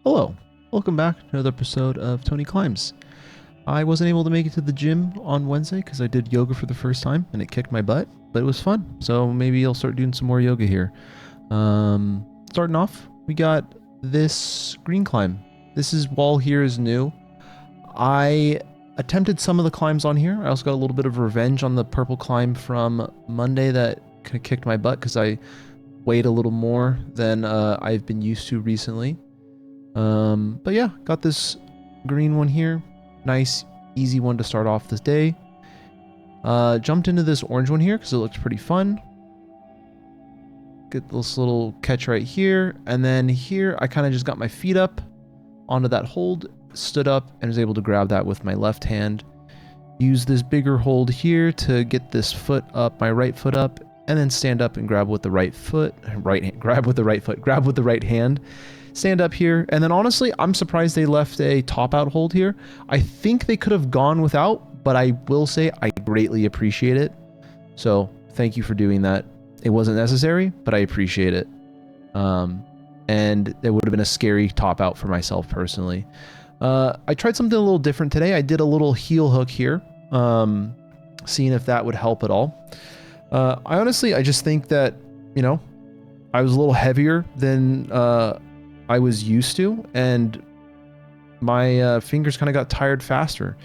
Hello, welcome back to another episode of Tony Climbs. I wasn't able to make it to the gym on Wednesday because I did yoga for the first time and it kicked my butt, but it was fun. So maybe I'll start doing some more yoga here. Starting off, we got this green climb. This wall here is new. I attempted some of the climbs on here. I also got a little bit of revenge on the purple climb from Monday that kind of kicked my butt because I weighed a little more than I've been used to recently. But yeah, got this green one here. Nice, easy one to start off this day. Jumped into this orange one here because it looked pretty fun. Get this little catch right here. And then here, I kind of just got my feet up onto that hold, stood up, and was able to grab that with my left hand. Use this bigger hold here to get this foot up, my right foot up, and then stand up and grab with the right foot. Grab with the right hand. Stand up here, and then honestly, I'm surprised they left a top out hold here. I think they could have gone without, but I will say I greatly appreciate it. So thank you for doing that. It wasn't necessary, but I appreciate it. And it would have been a scary top out for myself personally. I tried something a little different today. I did a little heel hook here, seeing if that would help at all. I just think that, you know, I was a little heavier than I was used to, and my fingers kind of got tired faster.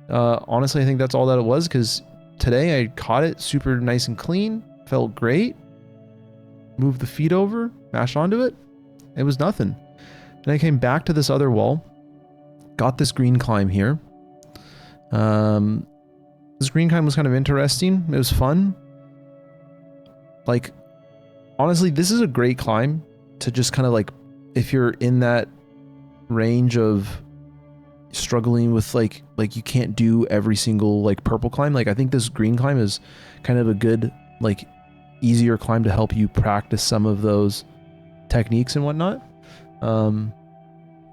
Honestly, I think that's all that it was, because today I caught it super nice and clean, felt great, moved the feet over, mashed onto it, it was nothing. Then I came back to this other wall, got this green climb here. This green climb was kind of interesting, it was fun. Like, honestly, this is a great climb to just kind of like, if you're in that range of struggling with like you can't do every single like purple climb, like I think this green climb is kind of a good like easier climb to help you practice some of those techniques and whatnot.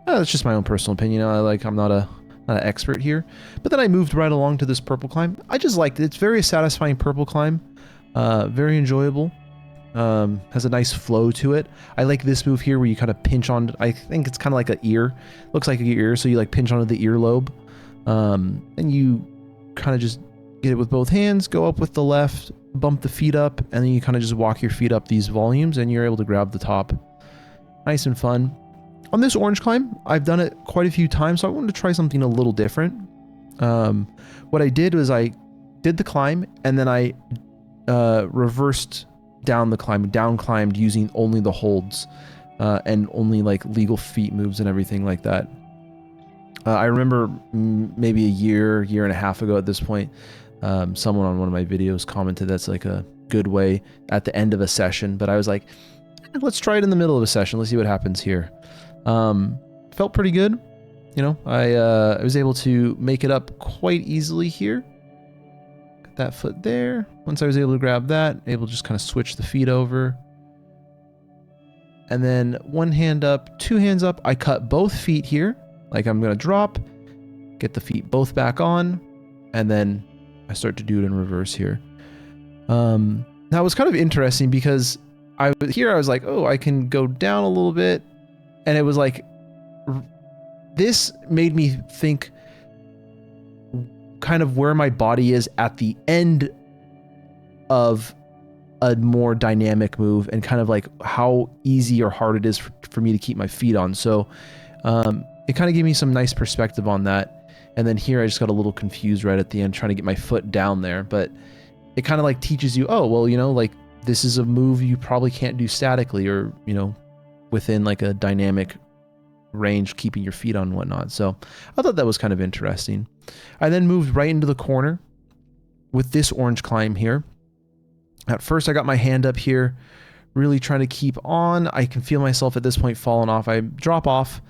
That's just my own personal opinion. I'm not an expert here, but then I moved right along to this purple climb. I just liked it. It's very satisfying purple climb, very enjoyable. Has a nice flow to it. I like this move here where you kind of pinch on, I think it's kind of like an ear. Looks like your ear, so you like pinch onto the earlobe. And you kind of just get it with both hands, go up with the left, bump the feet up, and then you kind of just walk your feet up these volumes and you're able to grab the top. Nice and fun. On this orange climb, I've done it quite a few times, so I wanted to try something a little different. What I did was I did the climb and then I reversed down the climb, down climbed using only the holds and only like legal feet moves and everything like that. I remember maybe a year and a half ago at this point, someone on one of my videos commented that's like a good way at the end of a session, but I was like, let's try it in the middle of a session. Let's see what happens here. Felt pretty good. You know, I was able to make it up quite easily here. That foot there. Once I was able to grab that, able to just kind of switch the feet over. And then one hand up, two hands up. I cut both feet here. Like I'm going to drop, get the feet both back on, and then I start to do it in reverse here. Now it was kind of interesting because I was like, oh, I can go down a little bit. And it was like, this made me think kind of where my body is at the end of a more dynamic move and kind of like how easy or hard it is for me to keep my feet on. So it kind of gave me some nice perspective on that. And then here I just got a little confused right at the end trying to get my foot down there, but it kind of like teaches you, oh, well, you know, like this is a move you probably can't do statically or, you know, within like a dynamic range, keeping your feet on and whatnot. So I thought that was kind of interesting. I then moved right into the corner with this orange climb here. At first I got my hand up here, really trying to keep on. I can feel myself at this point falling off. I drop off,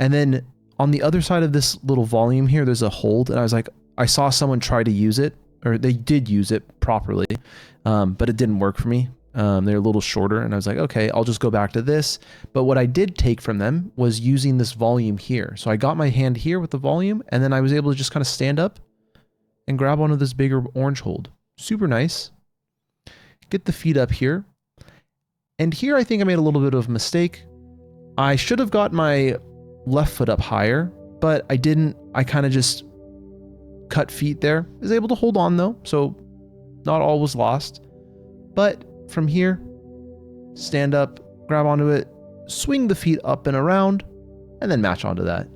and then on the other side of this little volume here, there's a hold, and I was like, I saw someone try to use it, or they did use it properly, but it didn't work for me. They're a little shorter, and I was like, okay, I'll just go back to this. But what I did take from them was using this volume here. So I got my hand here with the volume, and then I was able to just kind of stand up and grab onto this bigger orange hold. Super nice. Get the feet up here. And here I think I made a little bit of a mistake. I should have got my left foot up higher, but I didn't. I kind of just cut feet there. I was able to hold on though, so not all was lost. But from here, stand up, grab onto it, swing the feet up and around, and then match onto that.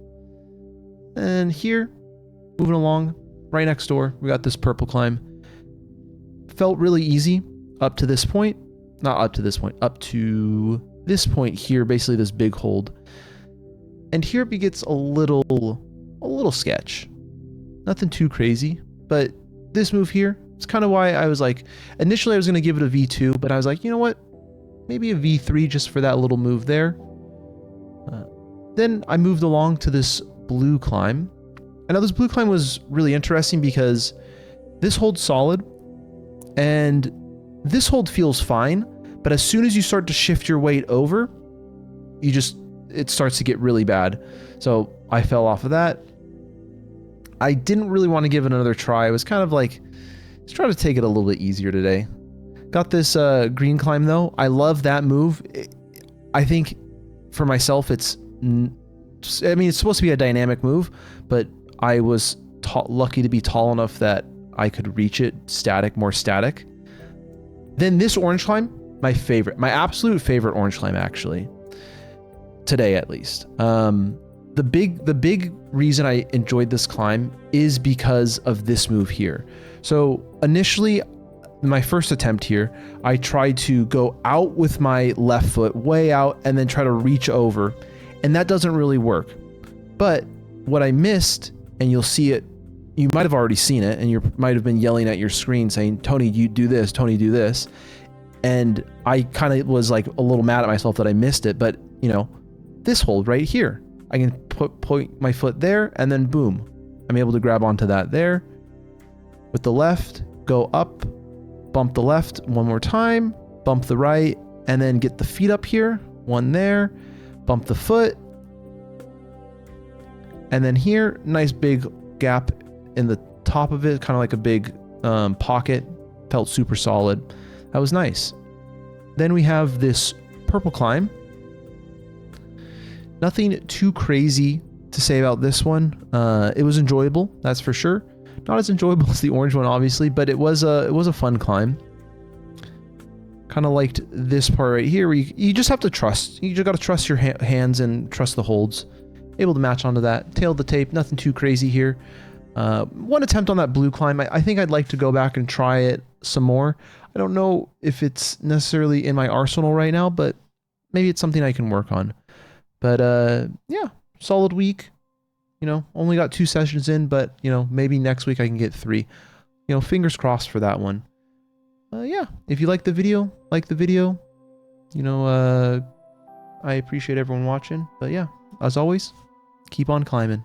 And here, moving along, right next door, we got this purple climb. Felt really easy up to this point. Not up to this point, up to this point here, basically this big hold. And here it gets a little sketch. Nothing too crazy, but this move here, it's kind of why I was like, initially I was going to give it a V2, but I was like, you know what? Maybe a V3 just for that little move there. Then I moved along to this blue climb. And now this blue climb was really interesting because this holds solid and this hold feels fine, but as soon as you start to shift your weight over, it starts to get really bad. So I fell off of that. I didn't really want to give it another try. I was kind of like, let's try to take it a little bit easier today. Got this green climb though. I love that move. I think for myself, it's supposed to be a dynamic move, but I was lucky to be tall enough that I could reach it more static. Then this orange climb, my absolute favorite orange climb actually, today at least. The big reason I enjoyed this climb is because of this move here. So initially, my first attempt here, I tried to go out with my left foot way out and then try to reach over, and that doesn't really work. But what I missed, and you'll see it, you might have already seen it, and you might have been yelling at your screen saying, Tony, you do this, Tony, do this. And I kind of was like a little mad at myself that I missed it, but you know, this hold right here, I can point my foot there and then boom, I'm able to grab onto that there. With the left, go up, bump the left one more time, bump the right, and then get the feet up here, one there, bump the foot. And then here, nice big gap in the top of it, kind of like a big pocket, felt super solid. That was nice. Then we have this purple climb. Nothing too crazy to say about this one. It was enjoyable, that's for sure. Not as enjoyable as the orange one, obviously, but it was a fun climb. Kind of liked this part right here, where you just have to trust. You just got to trust your hands and trust the holds. Able to match onto that. Tailed the tape, nothing too crazy here. One attempt on that blue climb. I think I'd like to go back and try it some more. I don't know if it's necessarily in my arsenal right now, but maybe it's something I can work on. But yeah, solid week. You know, only got 2 sessions in, but you know, maybe next week I can get 3. You know, fingers crossed for that one. Yeah, if you like the video, you know, I appreciate everyone watching. But yeah, as always, keep on climbing.